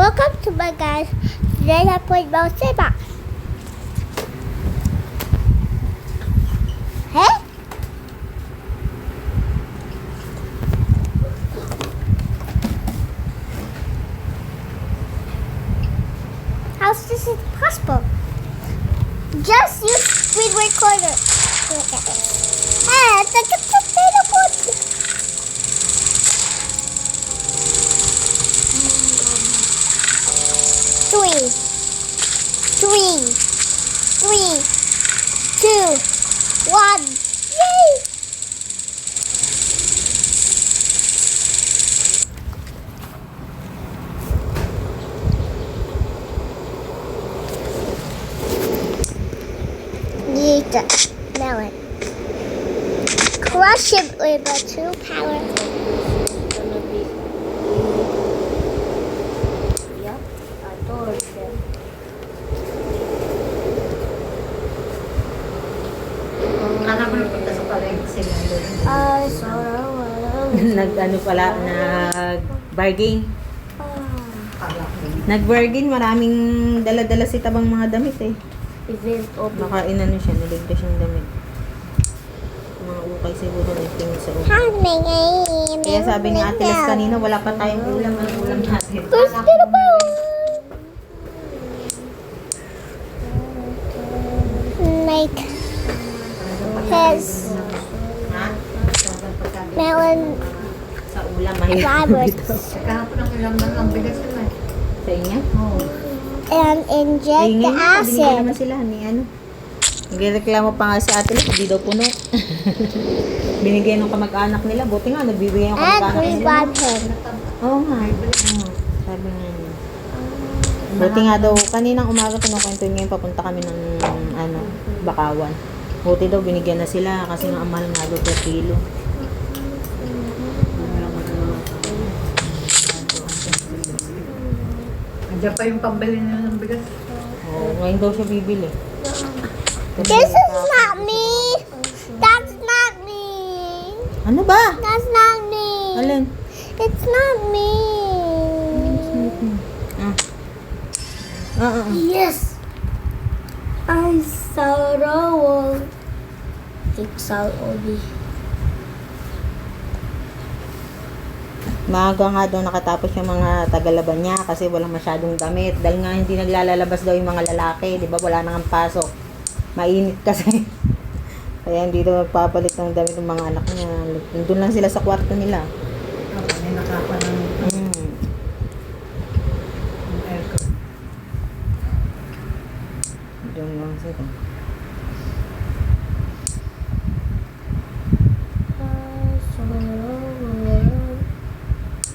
Welcome to my guys. Today I played Mouse Sandbox. Hey? How's this possible? Just use screen recorder. Look at this. And the potato board. Three, 2, 1. Yay! Need the melon. Crush it with a 2 power. Yep, I told them. Anak ko napunta sa palengke sila doon. Sorrow. Nag-ano pala, nag-bargain. Kala ko. Nag-bargain, maraming dala-dala si Tabang mga damit eh. Event of Baka inano siya, niligtas siyang damit. Mga ukay siguro nagtingin sa ulo. Kaya sabi ni Ate Las kanina, wala pa tayong ulam. Ang ulam natin. Gusto na ba? Like his Ha? melon Sa ulam, mahirap flowers dito. Kahapon ang ilang man lang bigas sila. Sa inyo? Oo. and inject the Ngayon na, binigyan acid. naman sila ni ano. Nagreklamo pa nga si Ate Las, hindi daw puno. Binigyan ng kamag-anak nila. Buti nga, nagbibigay ng And kamag-anak we nila. want him. Oo nga. Oo, sabi nga niya. Buti nga daw, kaninang umaga kinukwento niya yung papunta kami ng ano, Bakawan. Buti daw binigyan na sila kasi nga ang mahal nga daw per kilo. Andiyan pa yung pambili nila ng bigas. Oo, ngayon daw siya bibili. This is not me. That's not me. Ano ba? That's not me. Alin? It's not me. Yes! I sorrow. Pixel Obi. Maaga nga daw nakatapos yung mga tagalaban niya kasi walang masyadong damit. Dahil nga hindi naglalabas daw yung mga lalaki. Di ba? Wala nang pasok. Mainit kasi. Kaya hindi daw magpapalit ng damit ng mga anak niya. Nandun lang sila sa kwarto nila. May nakapa ng aircon. Doon lang sila.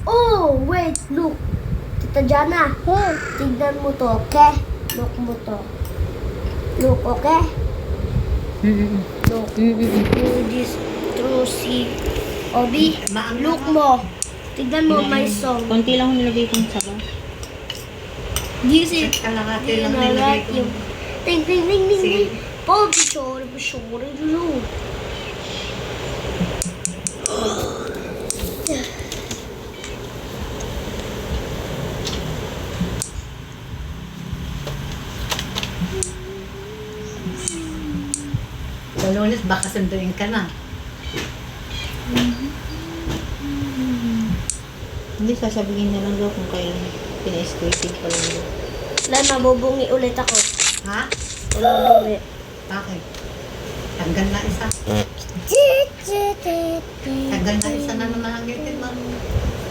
Oh, wait, look. Tita Jana, tignan mo to, okay? Look mo to. Look, okay? Look. Do this through si Obi. Look mo. Tignan mo my song. Konti lang nilagay kong sabaw. This is Kalahati lang nilagay ko. yung ting ting ting ting Si- ting. Pogi sorry, sorry, sorry. Sa Lunes, baka sunduin ka na. Hindi, sasabihin na lang daw kung kailan pina-exclusive pa lang daw. Wala, mabubungi ulit ako. Ha? Mabubungi. Bakit? Tanggal na isa. Tanggal na isa na naman ang ngipin mo.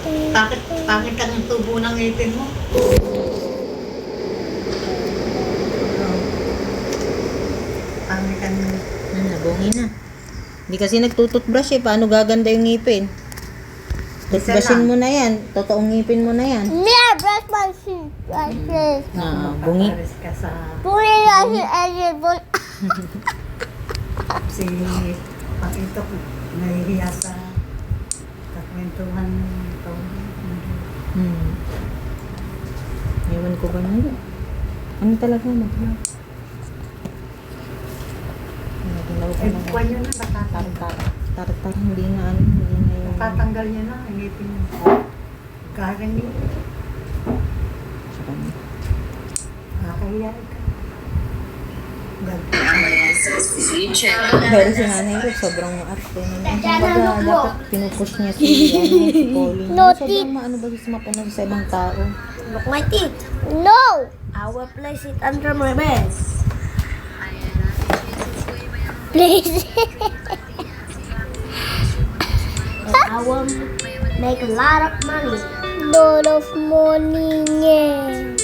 Bakit pangit ang tubo ng ngipin mo? Pangit ang Nabungi na. Hindi kasi nagtututbrush eh. Paano gaganda yung ngipin? Tutbrushin mo na yan. Totoong ngipin mo na yan. Yeah, brush my teeth like this. Bungi. Papares ka sa Put it on your edge. si Pakito. Nahihiya sa kakwentuhan ito. Ewan ko ba na yun? Ano talaga na? Eh, buwan yun na natatanggal. Tartar, hindi na ano, hindi na yung... Natatanggal niya na ang ngipin niya. Kahit ang ngipin. Nakakahiya ka. Pero si Nanay Ruth, sobrang arte naman. Kumbaga, dapat pinupush niya si Pauline. Naughty. Sobrang maano ba gusto mapunan sa ibang tao. Look my teeth. No! I will place it under my bed. Please. And I will make a lot of money. Lot of money niya.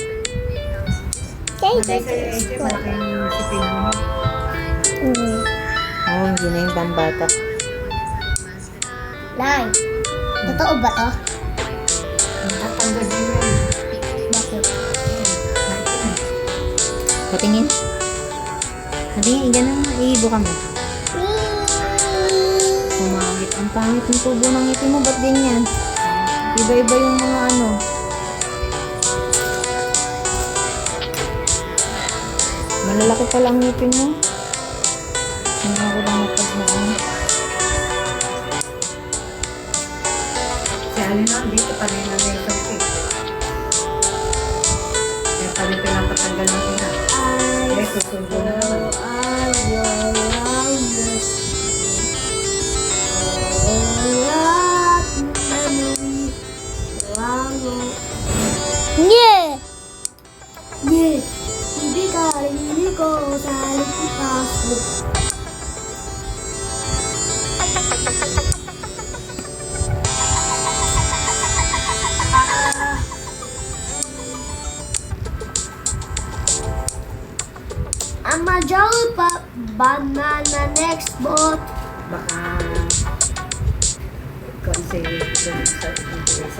Okay, Matay sa'yo, AJ, malaki yung sipin mo. Oo, hindi na yung pambata. Nay, totoo ba to? Tatanggal din yan. Bakit? Patingin. Patingin, ganun na. Iibo ka mo. Pumangit. Ang pangit ng tubo ng ngiti mo. Ba't ganyan? Iba-iba yung mga ano. Malalaki pala ang ngipin mo. Hindi ako lang napagmaan. Si Alina, dito pa rin na may isang kaya pala pinapatanggal ng ina. Eh, susundo na naman. Yeah! Hindi ka rin ko sa lipas mo. I'm a jolly pop banana next bot. Baka kasi sa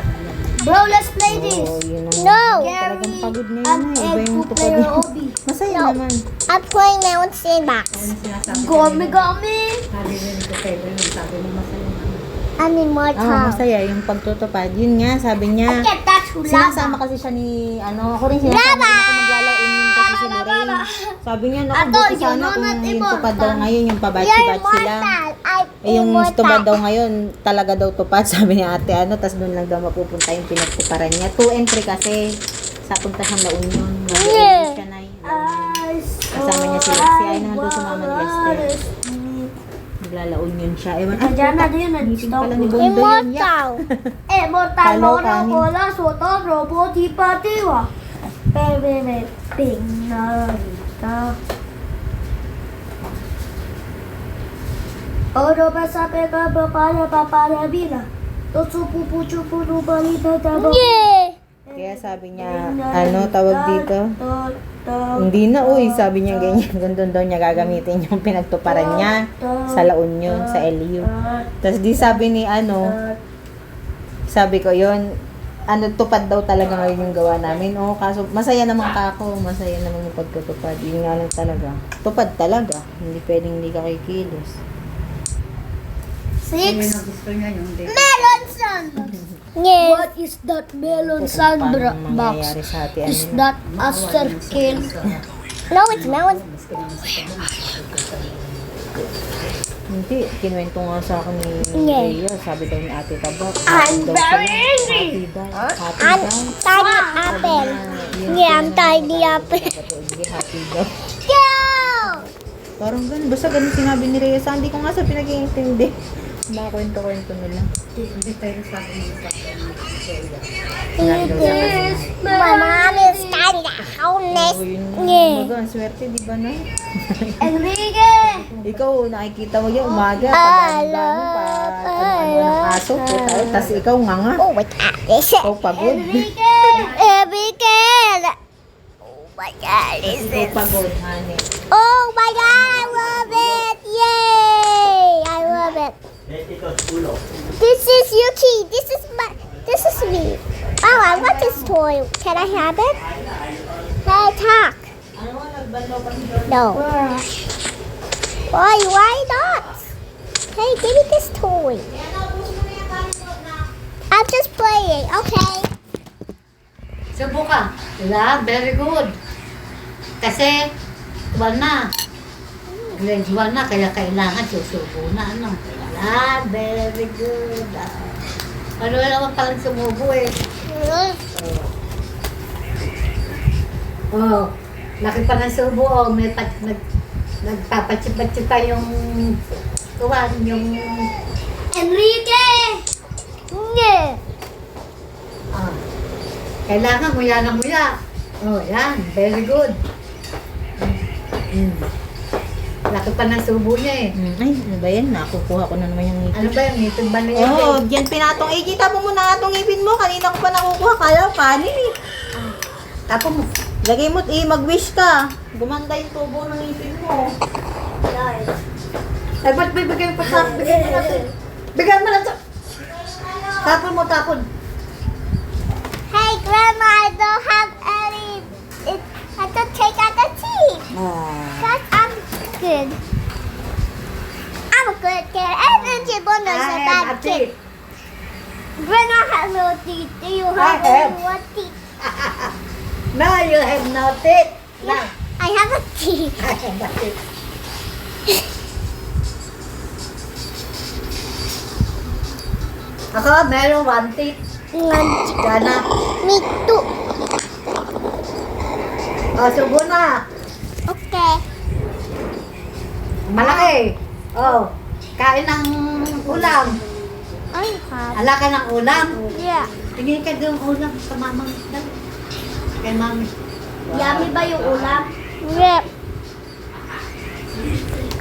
kanila. Bro, let's play this. Oo, yun ang No! talagang pagod An ngayon na. Iba egg yung to tupad player niya. hobby. Masaya No. naman. I'm playing my own sandbox. Ano sinasabi ko? Gummy gummy. Sabi rin ko kayo, sabi mo masaya naman. I'm immortal. Masaya yung pagtutupad. Yun nga, sabi niya. I can't touch lava. Sinasama kasi siya ni, ako rin sinasama Lava! rin ako maglalaon yun kasi si Lorraine. Sabi niya, naku, Ato, buti yung sana kung not yung tupad immortal. daw ngayon, yung You're pabatsi-batsi sila. immortal. I'm Eh, yung immortal. tupad daw ngayon, talaga daw tupad, sabi ni ate, tas doon lang daw mapupunta yung pinagtuparan niya. 2 and 3 kasi, sa punta siyang La Union. Yeah. Siya na Kasama niya si Lexi. Ay naman doon sumama ni Lester. Maglalaon yun siya. Ewan, Diana, do you know meeting pala ni stop? Bondo yun. Immortal. Mortal Hello, Mono kanin. Cola Soto Robot Ipatiwa. Bebe Ping Narita. Oro basa peka bapaya papaya bila. Totsu pupu chupu nubalita tabo. Yeah! Kaya sabi niya, tawag dito? Hindi na, sabi niya ganyan. Gandun daw niya gagamitin yung pinagtuparan niya sa La Union, sa LU. Tapos di sabi ni sabi ko yun, tupad daw talaga ngayon yung gawa namin. Kaso masaya naman ka ako, masaya naman yung pagtutupad. Yun nga lang talaga. Tupad talaga. Hindi pwedeng hindi ka kikilos. Yun 6. ang gusto niya yung date. Melon sandbox. Yeah. What is that melon Paano sandbox? mangyayari sa hati? Is that a circle? No, it's melon. Hindi, kinuwento nga sa akin ni Yeah. Rhea. Sabi daw ni Ate Tabak. I'm daw very sila. angry. Happy daw. Happy I'm daw. tiny apple. Yeah, I'm tiny apple. Happy daw. Go! Parang ganun. Basta ganun sinabi ni Rhea. Hindi ko nga sa pinag-iintindi. Mga kwento-kwento nila. Hindi tayo sa akin yung My mom is kind of homeless. Oo, yun. Yeah. Kumbaga, ang swerte, di ba na? Enrique! Ikaw, nakikita mo yan umaga. Pag-ano ng aso. Tapos ikaw nga nga. Oh my god, this is Ikaw pagod. Enrique! every kid. Oh my god, this Ikaw is. pagod, honey. Oh my god, I love it. Yay! I love it. This is Yuki. This is me. Oh, I want this toy. Can I have it? Hey, talk. No. Why not? Hey, give me this toy. I'm just playing. Okay. Subukan. Very good. Kasi, 1 na. Grade 1 na, kaya kailangan susubo na. Very good. Ano naman palang sumubo eh. Oh. Laki pa ng subo, oh. Nagpapatsipa-tsipa yung kuwan, yung Enrique! Yeah. ah. Kailangan nguya na nguya. Oh, yan. Very good. Mm. Laki pa ng subo niya eh. Ay, ano ba yan? Nakukuha ko na naman yung ngipin. Ano ba yung ngipin ba na yun? Oo, diyan pinatong. AJ, tapo mo na nga itong ngipin mo. Kanina ko pa nakukuha. Kala ko kanin eh. Tapo mo. Lagay mo, mag-wish ka. Gumanda yung tubo ng ngipin mo. Ay, ba't bibigay mo pa sa akin? Bigyan mo natin. Bigyan mo natin. Tapon mo, tapon. Hey, Grandma, I don't have any. I don't take out the teeth. Because I'm good. I'm a good kid. And then Jibono's a bad kid. Grandma has no teeth. Do you have I have. any one teeth? No, you have no teeth. No. I have a teeth. I have no teeth. Ako, meron one teeth. One teeth. Gana. Me too. O, subo na. Okay. Malaki. O, kain ng ulam. I have. Ala ka ng ulam. Yeah. Tingin ka ng ulam sa mamang. Kay mami. Yummy ba yung ulam? Yep.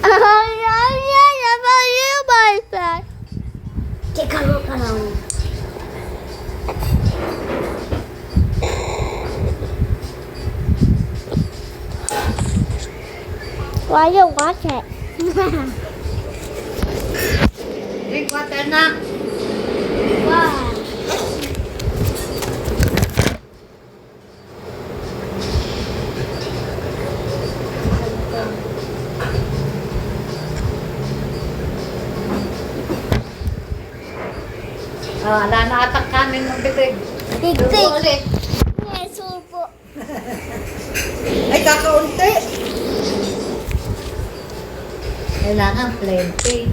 Yeah, about you, my friend. Teka ka lang. Why you watch it? Drink water na. Wow. Ala na atak kanin ng bibig. Big, Subo big. ulit. Yeah, supo. Ay, kakaunti. Kailangan plenty.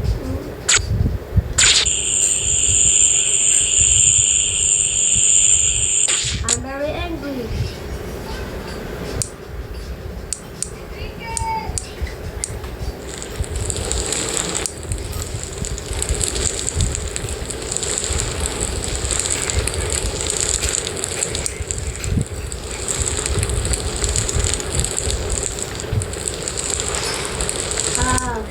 I'm very angry. Ah.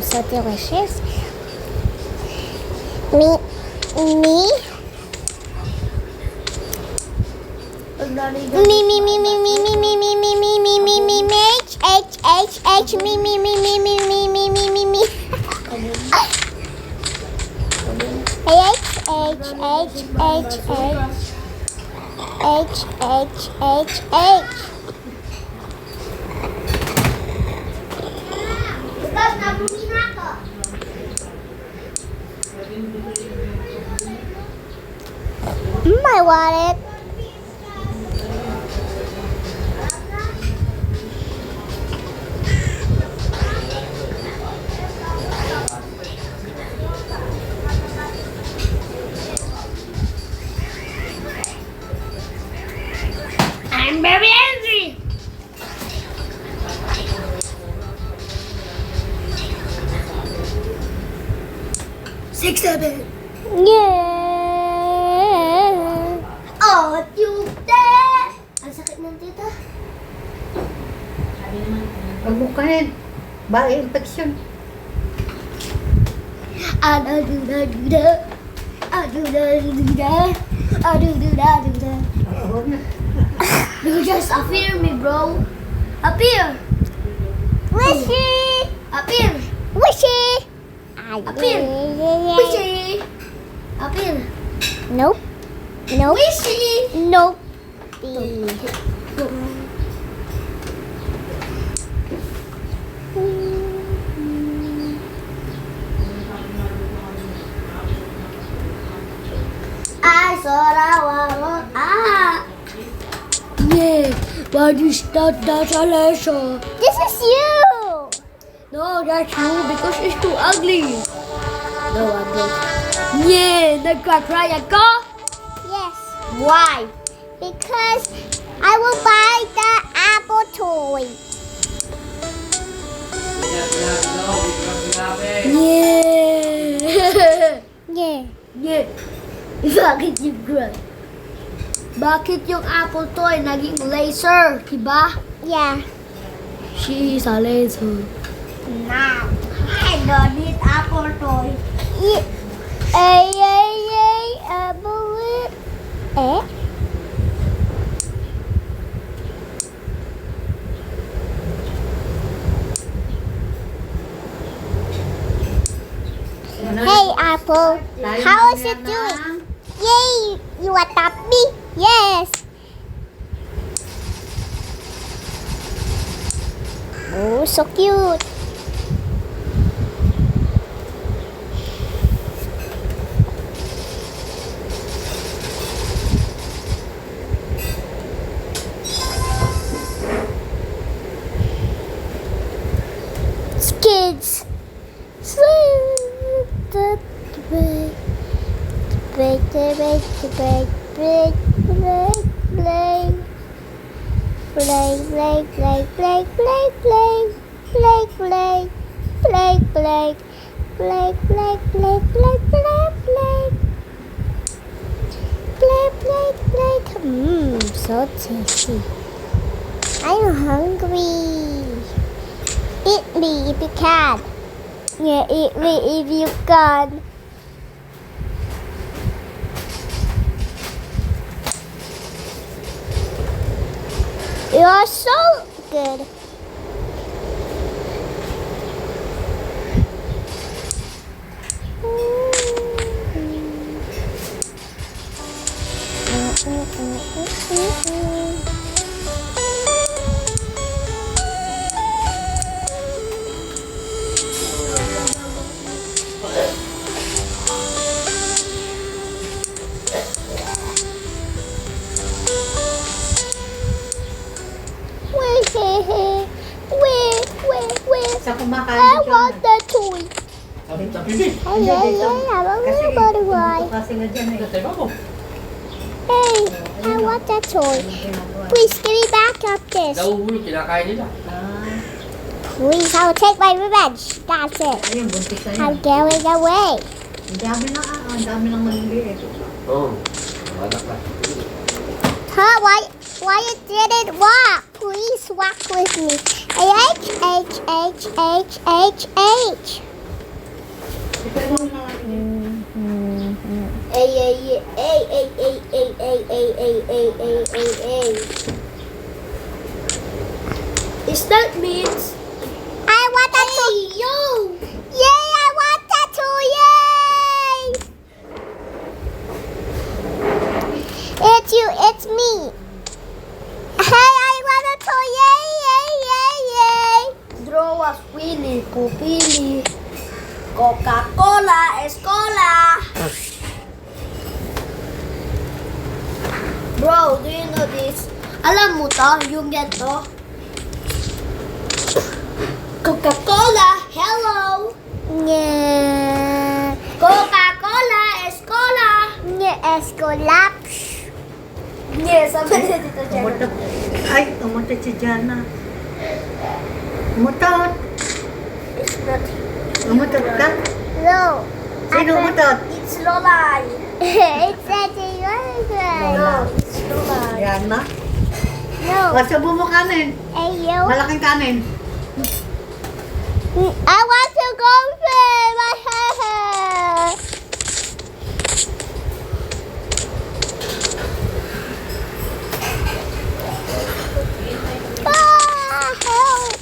So delicious. Me. Pag narinig H, me, H. Bukas na bumi na ako. My wallet. I'm very angry. Six, seven. Yeah. Oh, tute! Ang sakit ng tita. Huwag mo kain. Baka infection. Adu-da-du-da. Adu-da-du-da. Adu-da-du-da. Huwag na. You just appear me, bro. Appear. Wishy. Appear. Wishy. Appear. Wishy. Appear. Nope. Nope. Wishy. Nope. Sorawarot. Yeah, but is that's a lesson. This is you. No, that's you because it's too ugly. No, I'm not. Yeah, nagka-cry ako? Yes. Why? Because I will buy the apple toy. Yeah. Yeah. Yeah. Bakit yung cry? Bakit yung apple toy naging laser, diba? Yeah. She is a laser. Now. I don't need apple toy. Apple. Eh? Hey, Apple. How is it doing? Yay! You adopt me? Yes. Oh, so cute. Kids. So tasty. I'm hungry. Eat me if you can. Yeah, eat me if you can. You're so good. Where? Sa kumakain I dyan. want the toy. Bibi. Oh, yeah, I want Kasi the butterfly. ito kasi nga dyan eh. Sa mo. Hey, I want that toy. Please give me back up this. Nauhulog, kinakain nila. Ah, Please, I will take my revenge. That's it. ayun, buntis na I'm yun. going away. Ang dami ng maliliit. Oo. Wala pa. Huh? Why it didn't walk? Please walk with me. H. Is that means? I want that toy. You! Yay! I want that toy. Yay! It's you. It's me. Hey, I want a toy. Yay! Draw was Willy, Pupili, Coca-Cola, Escola. Bro, do you know this? Alam mo to, yung ganito? Coca-Cola, hello! Yeah. Coca-Cola, Escola. Yeah, Escolap. Yes, sabi niya dito dyan. Umutot. Ay, umutot si Jana. Umutot. It's not. Umutot ka? No. Sino umutot? It's Lolay. It's a yoga. No, it's Lolay. Jana? No. Wasubo mo kanin. Hey, you. Malaking kanin. I want to go for my hair. Help!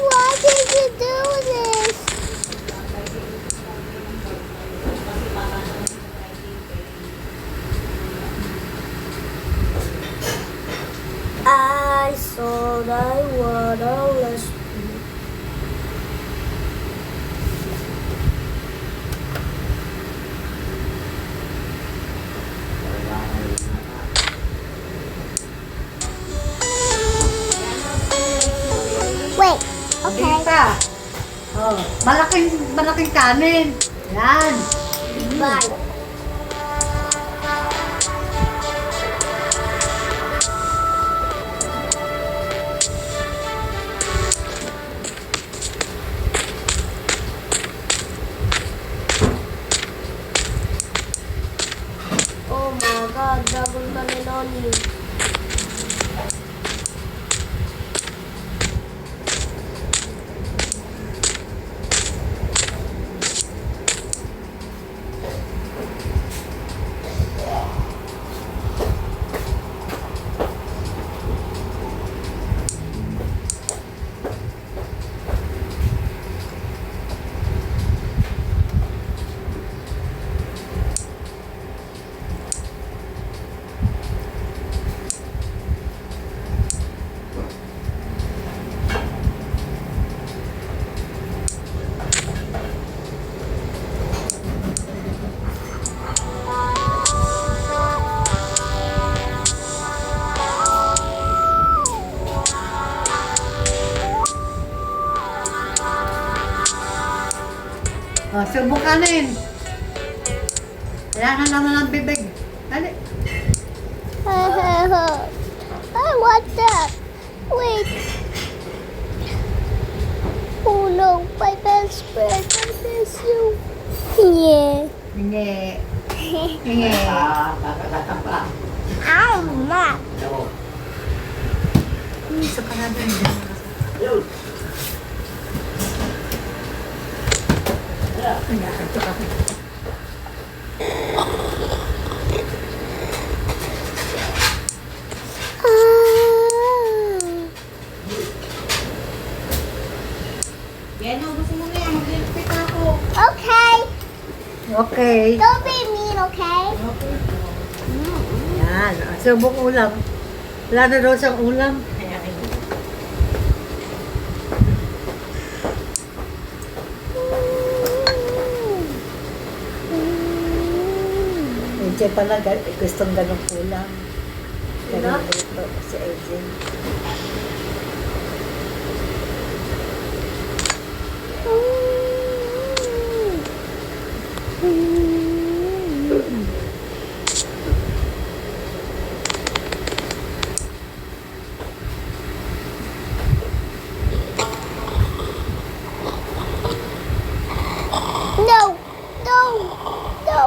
Why did you do this? I thought I would always be. ka. Oh, malaking kanin. Yan. Bye. Oh my God, double cannelloni. Oh, subo kanin. Kailangan naman ang bibig. Dali. I want that. Wait. Oh no, my best friend, I miss you. Yeah. Hindi. Hindi. Kakakatang pa. Ow, ma. Oo. Isa ka na din. Yun. Yan, gusto mo na yan. Mag-repeat ako. Okay. Okay. Don't be mean, okay? Yan. Subok ulam. Wala na daw siyang ulam. Medyo pala gustong ganong ulam. Ganun dito si Ejen. No, no, no.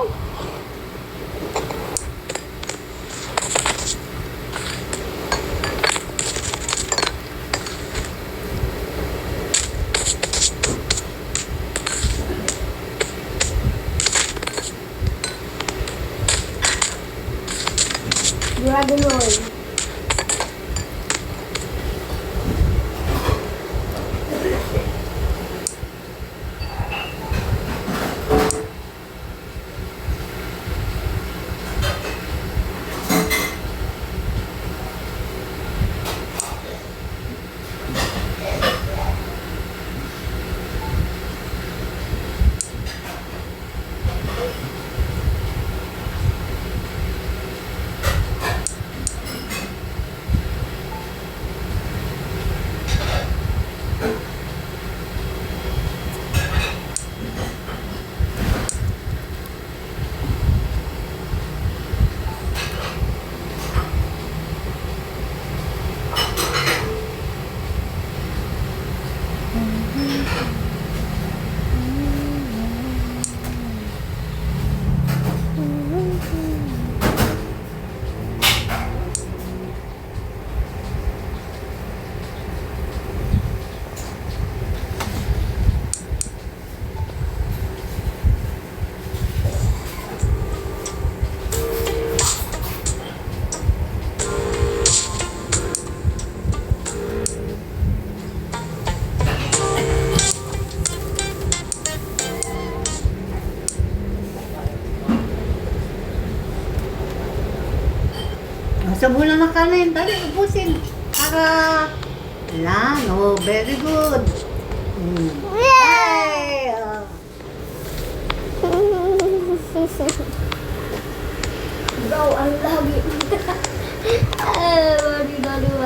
Dragon oil. Sabunan ng kanin. Dali, ubusin. Para, yan. Oh, very good. Hey! Bro, ang lagi. Mari.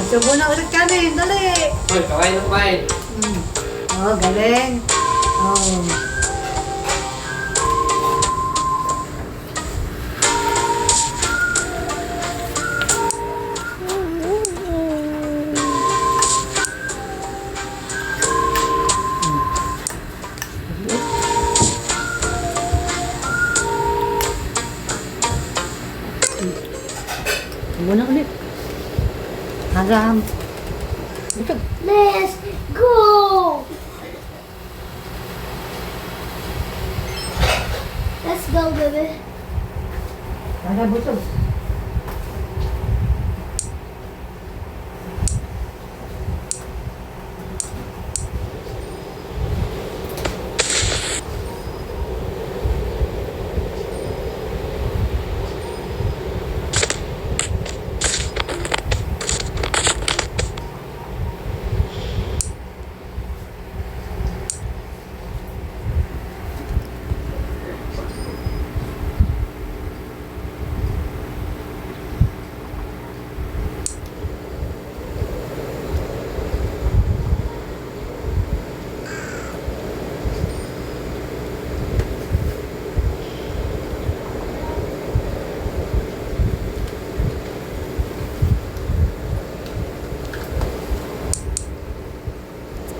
Subo na ulit kami. Dali. Hoy, kawain na kumain. Oh, galing. Oh. Subo na ulit. Haram. Busog. Let's go! Let's go, baby. Haram, busog.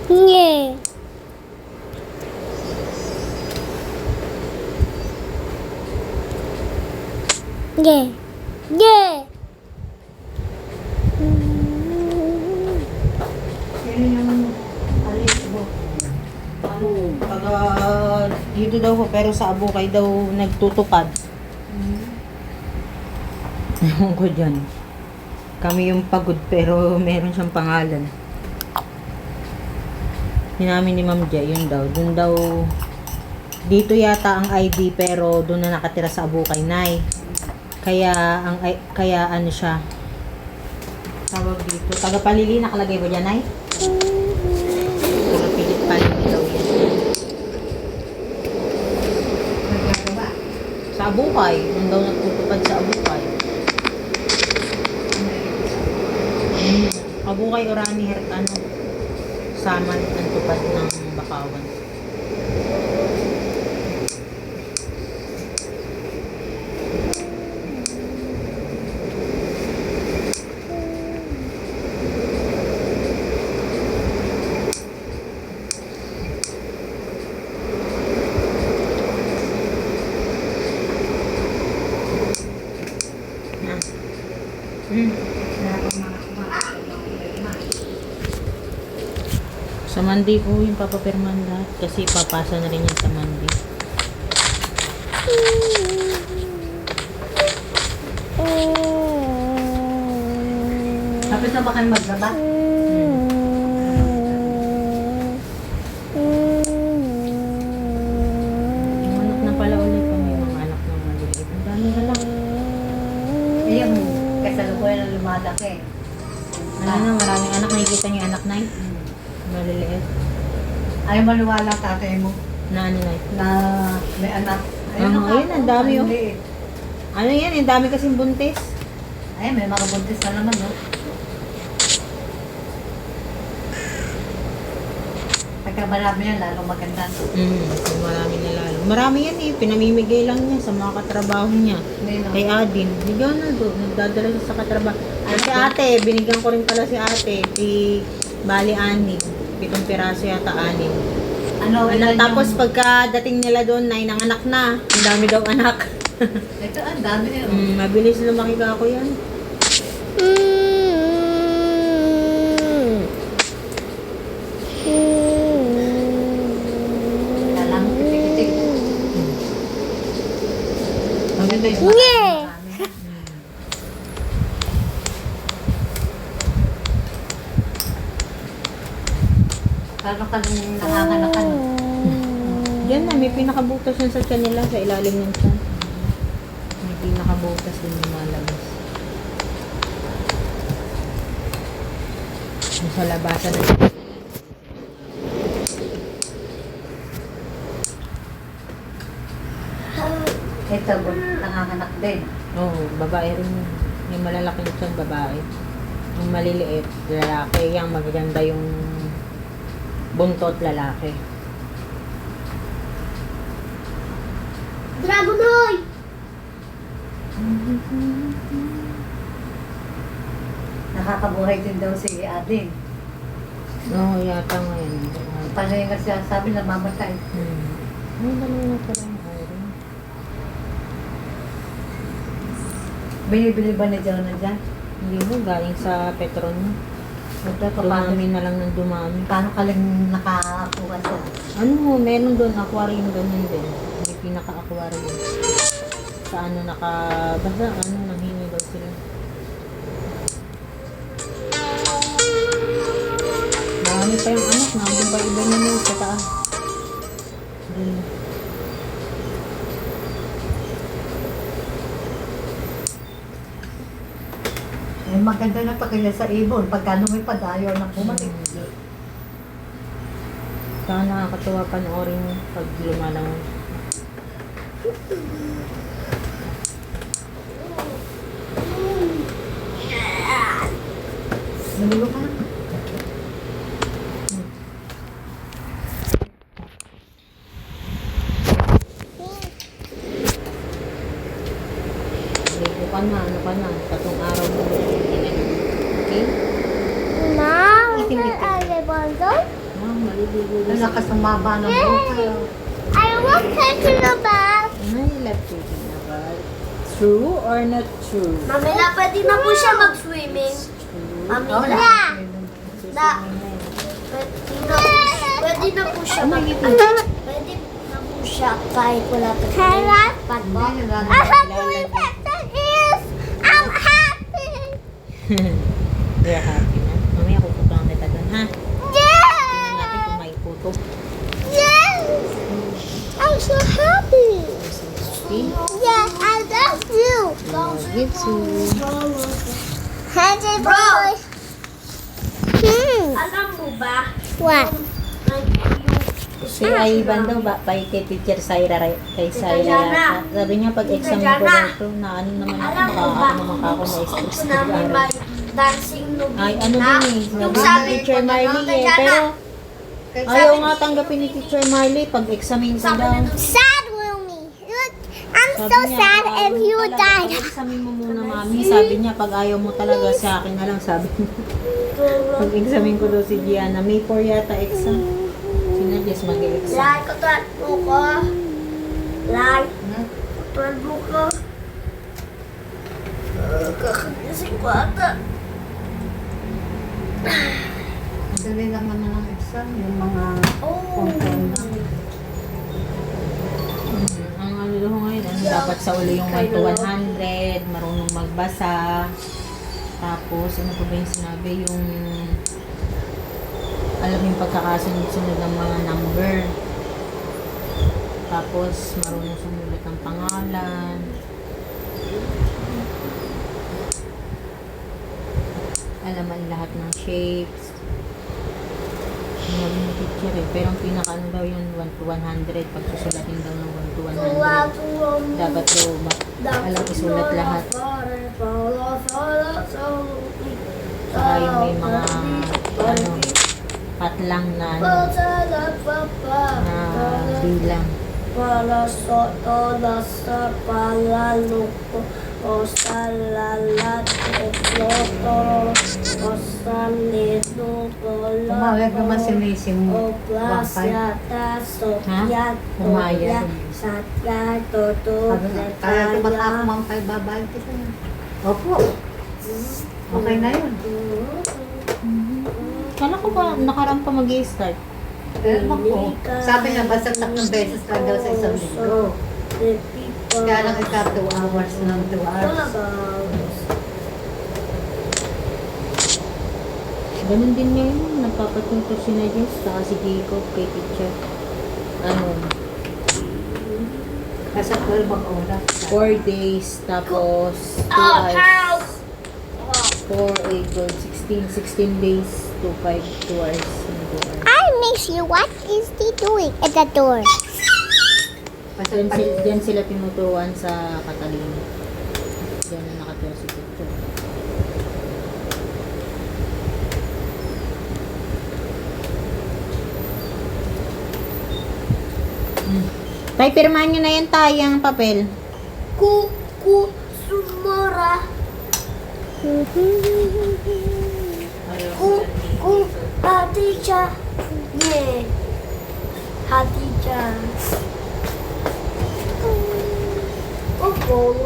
Yeah. Yeah. Yeah. Sino yung alis mo? Ano, taga dito daw ho, pero sa Abukay daw nagtutupad. Ewan ko dyan. Kami yung pagod pero meron siyang pangalan. Yun namin ni Ma'am Jay, yun daw. Dun daw, dito yata ang ID pero doon na nakatira sa Abukay, Nay. Kaya ano siya, tawag dito, taga-Palili nakalagay ba dyan, Nay? Taga-Pilit Palili daw yan. Nagagawa. Sa Abukay, doon daw nagtutupad sa Abukay. Abukay, Orani, ano, Saman ang tupad ng Bakawan. Sa Monday po yung papapirman lahat kasi papasa na rin yan sa Monday. Tapos na ba kayo maglaba? Yung anak na pala ulit kami, yung mga anak ng maliit. Ang dami na lang. Eh, yung kasalukuyan na lumalaki. Ano na, maraming anak. Nakikita niyo yung anak na yun? Maliliit. Ay, maluwala tatay mo Na ano na yun? na may anak. Ayun, ang dami, oh. liit. Ano yan? Ang dami kasing buntis. Ay, may mga buntis na naman, no? Pagka marami yan, lalo maganda. Marami na lalo. Marami yan eh. Pinamimigay lang niya sa mga katrabaho niya. May no? Kay Adin. Bigyan na doon. Nagdadala siya sa katrabaho. Ay, si ate. Binigyan ko rin pala si ate. Bali, 6. 7 piraso yata, 6. Ano, ilan Tapos yung- pagkadating nila doon, 9 ang anak na. Ang dami daw anak. Ito, ang dami nila. Mabilis lumaki ka ako yan. Kala mo kitik-kitik. Maganda yung Yeah. marami. Paano ka nung nanganganakan? Yan na, may pinakabutas yan sa tiyan nila, sa ilalim ng tiyan. May pinakabutas din lumalabas. Yung sa labasan na Ito, nanganganak din. Oo, babae rin yun. Yung malalaki yung tiyan, babae. Yung maliliit, lalaki. Yung magaganda yung buntot, lalaki. Dragonoy! Nakakabuhay din daw si Ading. Oo, yata ngayon. Panay nga siya sabi na mamatay. Ay, dalawa na pala yung iron. Binibili ba ni Jonah dyan? Hindi mo, galing sa Petron. Paano, Dumami na lang ng dumami. paano ka lang nakakuha siya? Ano mo, meron doon, aquarium ganyan din. May pinaka-aquarium. Sa ano basta ano, nanghingi daw sila. Marami pa yung anak, nandun pa iba na yun sa taas. Ayun. Eh, maganda na pa kaya sa ibon. Pagka lumipad, ayaw na bumalik. Saka nakakatuwa panoorin pag lumalang. Naligo ka na. Ligo ka na, ano ka na, tatong araw mo. Okay? Now, Itim-itim. I bundle. Maliligo Ang na lakas ng maba ng buka. I will take in the bath. I love taking a bath. True or not true? Mamila, pwede na po siya mag-swimming. True. Mamila. Yeah. Na. Pwede na po siya Pwede na po siya kahit wala pa Carrot. Patbo. I have to repent the ears. I'm happy. You're happy na? Mamaya kukutuhan kita doon, ha? Tingnan Yeah. natin kung may puto. Yes. I'm so happy. Okay? Yes, I love you. Love you too. Handy Bro. boy. Alam mo ba? What? Si Ivan daw ba, kay Teacher Syra, kay Syra Jana. yata. Sabi niya pag exam Tita ko Jana. daw to, na ano naman ako, Alam mo ba? naman ako na-stress Namin pag-aaral. may dancing no Ay, ano din eh, Yung sabi sabi ni Teacher Marley eh, Jana. pero ayaw nga tanggapin ni Teacher Marley pag examin ko Sabi daw. na dun Sad, Wilmy. Look, I'm Sabi so niya, sad pag and ayaw mo you talaga, died. pag-examin mo muna, mami. Sabi niya, pag ayaw mo talaga sa akin na lang, sabi niya. Pag-examin ko daw si Gianna. May 4 yata exam. Sina Jess mag-exam. Lai, katuan mo ko. Lai, katuan mo ko. Kakagising ko ata. Dali lang naman ang exam. Yung mga Oh. control lang. Ang ano daw ngayon, ano, dapat sa ulo yung 1 to 100, marunong magbasa. Tapos, ano pa ba yung sinabi? Yung, alam yung pagkakasunod-sunod ng mga number. Tapos, marunong sumulat ng pangalan. Alaman lahat ng shapes. Sabi ng teacher eh. Pero ang pinaka ano daw yung 1 to 100. Pag susulatin daw ng 1 to 100. Dapat daw alam isulat lahat. Saka yung may mga ano, patlang na ano, na bilang. Para soto nasa palaluko o sa lalat o ploto o sa lido o Tumawag naman si Macy o mo. plasya taso Ha? yan Umaya. sa gato to Kaya tumatako mga kay babae kita. Opo. Okay na yun. Kala ko ba nakaraan pa mag-i-start? Ewan ko. Sabi nga, basta 3 beses lang daw sa isang linggo. Kaya lang ika 2 hours ng 2 hours. Ganun din ngayon, nagpapatutor si Najus, saka si Jacob kay teacher. Ano, Kasi 12 ang oras. 4 days, tapos 2 hours. 4, 8, 12, 16 days to 5, 2 hours. 2 hours. I miss you. What is he doing at the door? Basta Diyan sila tinuturuan sa Catalina. Diyan na nakatira si teacher. Tay, pirmahan nyo na yan tayo ang papel. Sumora. Hatija. Yeah. Hatija. Opo,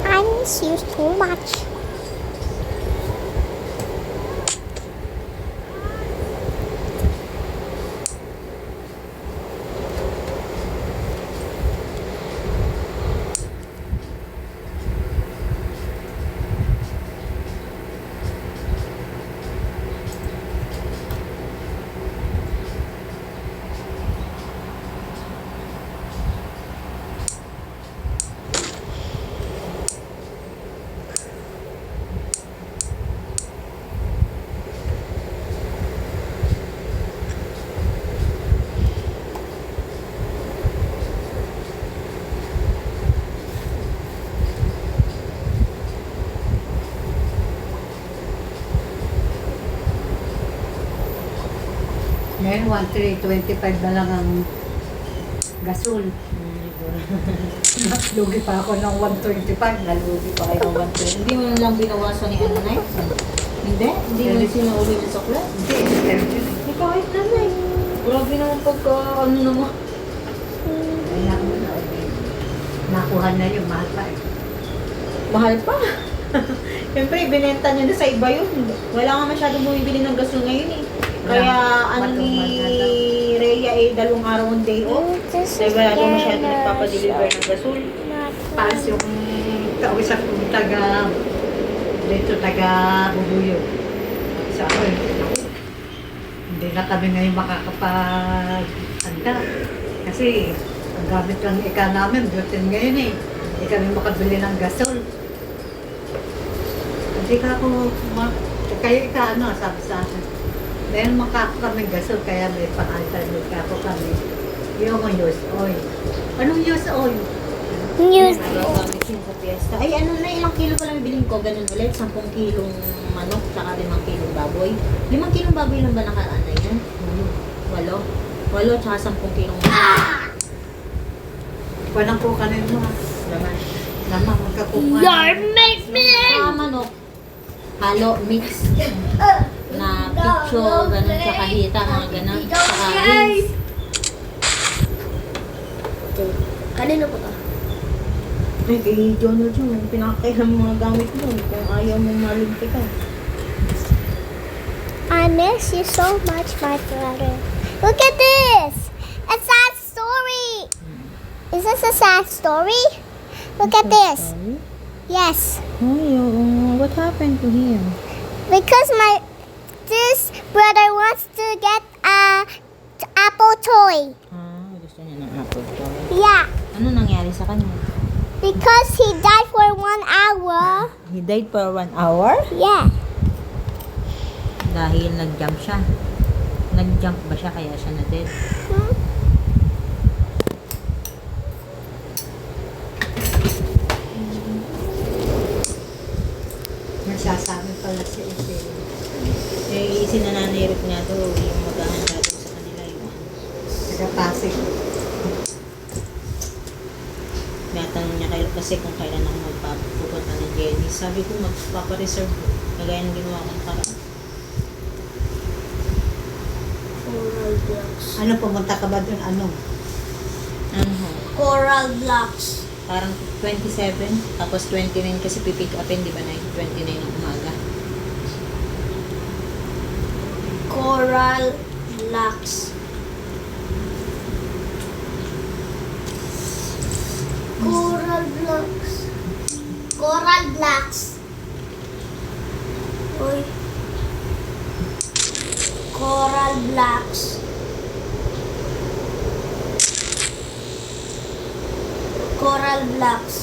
I miss you so much. Ngayon, 1,325 na lang ang gasol. Lugi pa ako ng 125, nalugi pa kayo ng 120. Hindi mo lang binawasan ni ano na yun? Hindi? Hindi mo sinauli yung sukla? Hindi, Hindi kahit na na eh. Grabe naman pagka ano naman. kaya mo na. Nakuha na yung mahal pa eh. Mahal pa. Siyempre, binenta nyo na sa iba yun. Wala nga masyadong bumibili ng gasol ngayon eh. Kaya ano ni Rhea eh, 2 araw ang day off. Dahil wala daw masyadong nagpapadeliver ng gasol. Paas yung kausap kong taga dito taga Bubuyo. Sa akin, hindi na kami ngayon makakapag-handa. Kasi ang gamit lang ika namin, butin ngayon eh. Hindi kami makabili ng gasol. Hindi ka ako, kayo ika ano, sabi sa akin. Dahil makako kami gasol, kaya may pang-alternate ka ako kami. Yung use oil. Anong use oil? News. Gamit yun sa fiesta. Ay, ano na, ilang kilo pa lang biling ko? Ganun ulit, 10 kilong manok, saka 5 kilong baboy. 5 kilong baboy lang ba nakaan na yan? 8, tsaka 10 kilong manok. Panang po kanin mo. Laman. Naman, magkakuha. Sa manok, halo, mix. Na picho, ganun, tsaka hita, mga ganun. Tsaka rinse. Kanino po ka? Ay, kay Jonah Jun, pinakakailan mga gamit mo. Kung ayaw mong maligti ka. I miss you so much, my brother. Look at this. A sad story. Is this a sad story? Look at this. Yes. Oh, what happened to him? Because this brother wants to get a apple toy. Ah, gusto niya ng apple toy. Yeah. Ano nangyari sa kanya? Because he died for 1 hour. He died for 1 hour? Yeah. Dahil nag-jump siya. Nag-jump ba siya kaya siya na-dead? Hmm? Nagsasabi pala si Ate. Eh, Kasi nananirip nga daw yung maghahanda daw sa kanila yung Nagapasig. tinatanong niya kayo kasi kung kailan ako magpapupunta ng Jenny. Sabi ko magpapareserve ko. Kagaya ng ginawa kong parang. Coral blocks. Ano, pumunta ka ba dun? Ano? Ano ho? Coral blocks. Parang 27, tapos 29 kasi pipick upin, di ba na 29 ng umaga. Coral blocks. Coral blocks. Coral blocks. Uy. Coral blocks. Coral blocks.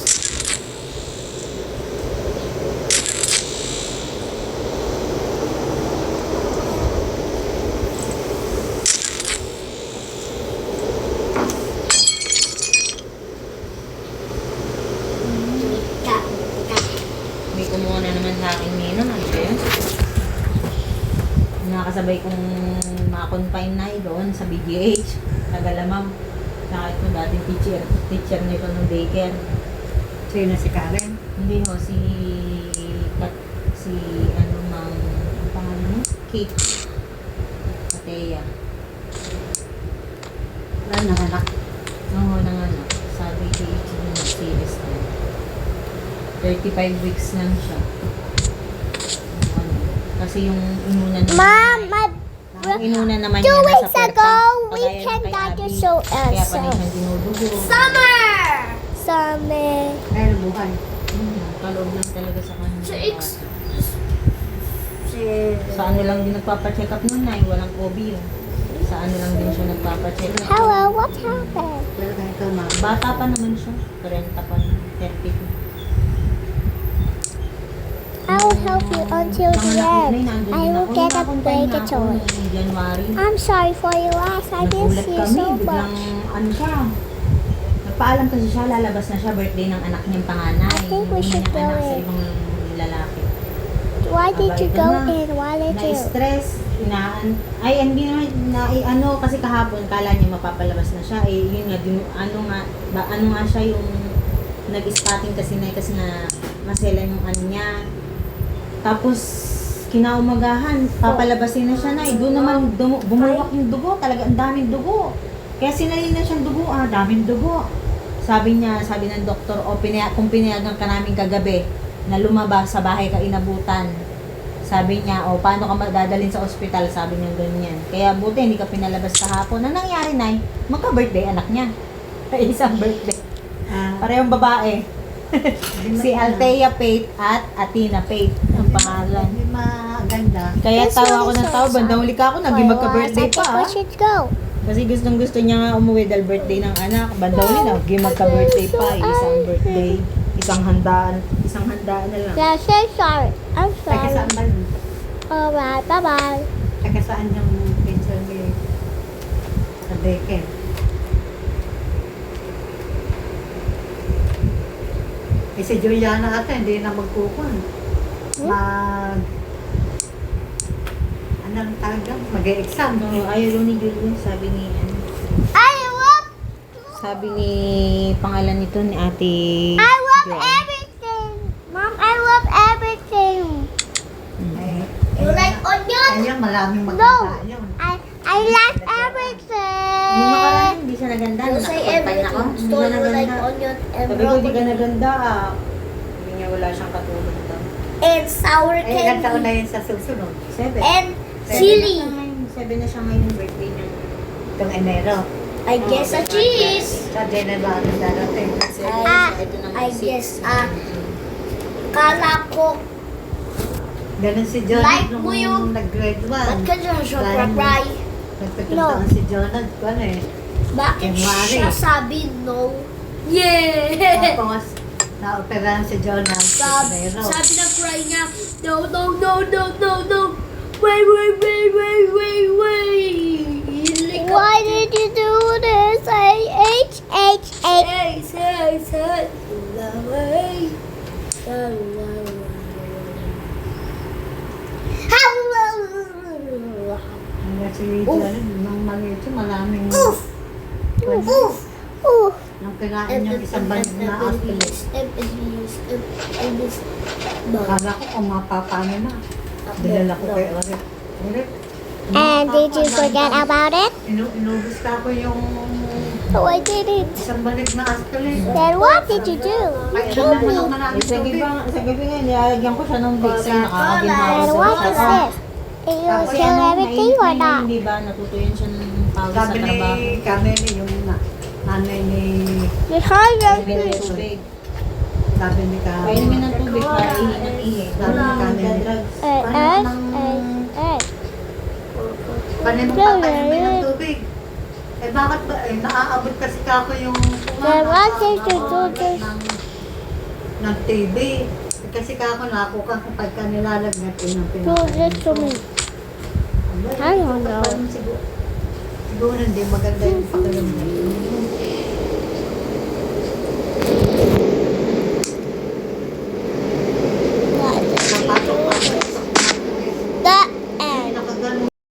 May kumuha na naman sa akin ngayon. Ano ba yun? Nakakasabay kong makakonfine na doon sa BGH. Tagalamam. Nakait ko dating teacher nito ng daycare. Sino si Karen? Hindi ho, si ano ma'am, ang pangalan niya? Kate. Kateya. Wala nang anak. Oo, nanganak. Sabi ko yung nag-series na. 35 weeks lang siya. Ano, kasi yung inuna naman. Mom, my Ang inuna naman 2 niya nasa weeks puerta. ago, we Kagaya ng came kay back to Abby. show Kaya us. pa rin siyang dinudugo. Summer! Summer. Ay, buhay. Kaloob lang talaga sa kanya. Six. Sa ano lang din nagpapacheck up nun na, walang OB yun. Sa ano lang din siya nagpapacheck up. Hello, what happened? Talaga ikaw, ma. Bata pa naman siya. 30 pa, 32. I will help you until the end. I will get a break a toy. January. I'm sorry for your loss. I miss Nagulat you kami, so biglang much. ano siya. Nagpaalam kasi siya, lalabas na siya, birthday ng anak niyang panganay. I think we Yung should niyang anak go sa in. ibang lalaki. Why did you Ito go na. in? Why did you? Na-stress, ay hindi naman, ano, kasi kahapon, kala niya mapapalabas na siya. Eh, yun nga, ano nga siya yung nag-spotting kasi na maselan yung ano niya. Tapos, kinaumagahan, papalabasin na siya na. Doon naman bumuwak yung dugo. Talaga, ang daming dugo. Kaya sinali na siyang dugo. Daming dugo. Sabi ng doktor, kung pinayagan ka namin kagabi na lumabas sa bahay ka inabutan. Sabi niya, paano ka magdadalhin sa ospital? Sabi niya ganyan. Kaya buti, hindi ka pinalabas kahapon. Anong nangyari, Nay? Magka-birthday anak niya. Isang birthday. Parehong babae. Si Althea Pate at Athena Pate ang pangalan. Hindi maganda. Kaya This tawa one ako is ng so tao, sad. bandang huli ka ako, naging magka-birthday I pa. think we should go. Kasi gusto niya nga umuwi dahil birthday ng anak. Bandang huli, naging magka-birthday pa. Isang birthday, isang handaan na lang. Yeah, say sorry. I'm Taga sorry. saan ba yun? Alright, bye-bye. Taga saan yung picture ni sa Beken? Eh, si Juliana ata, hindi na magkukon. Anong tawag doon? Mag-e-exam. No, ayaw ni Julian, sabi ni sabi ni pangalan nito ni Ate I love Joan. everything. Mom, I love everything. Eh, You like onion? ayun, maraming maganda yun. I like everything. Nung nakaraan, hindi siya naganda. You Nung say nakapagpain ako, everything. hindi Store siya you like naganda. onion and Sabi ko, hindi ka broccoli. naganda. Sabi niya, wala siyang katulog daw. And sour Eh, ilang taon na candy. yun sa susunod? 7. And chili. 7 na siya ngayon, birthday niya. Itong Enero. I guess a cheese. Sa January ang darating. Ito naman I 6. guess kala ko, Ganun si Jonah Like nung mo yung- nag-grade 1. ba't ka dyan siya Dahil- cry? Nagpagkataon si Jonah, ano eh. Bakit January. siya sabi no? Yeah! Tapos, na-operahan si Jonah sa Enero. Sabi ng cry niya, no, no, no, no, no, no. Wait, wait, wait, wait, wait, wait. Why did you do this? H. Hey, say, say, away. Hello. na si nang maliit siya, maraming Ooh. nang kinain niya isang balik na apple. Akala ko kung mapapano na. Dinala ko kay Orit. Orit. And did you forget about it? Inubos ka ko yung Oh, I didn't. isang balik na apple. Then what did you do? You killed me. Sa gabi nga, nilagyan ko siya ng bigsa, nakakaginawa And sa what is this? Did you Tapos kill everything or not? Hindi ba natutuyan siya ng pawis sa Sabi ni trabaho? Camille, yung nanay ni You tried Painumin everything. ng tubig. sabi ni Camille. Painumin ng tubig para ihi ng ihi. Sabi ni Camille. Drugs. Panin mo papainumin ng tubig. Eh bakit ba? Eh, naaabot kasi kako yung Then what did you do this? ng TV. Eh, kasi kako nakuha ko pagka nilalagnat yun ang Do this to me. I don't know. Siguro hindi maganda yung pakiramdam.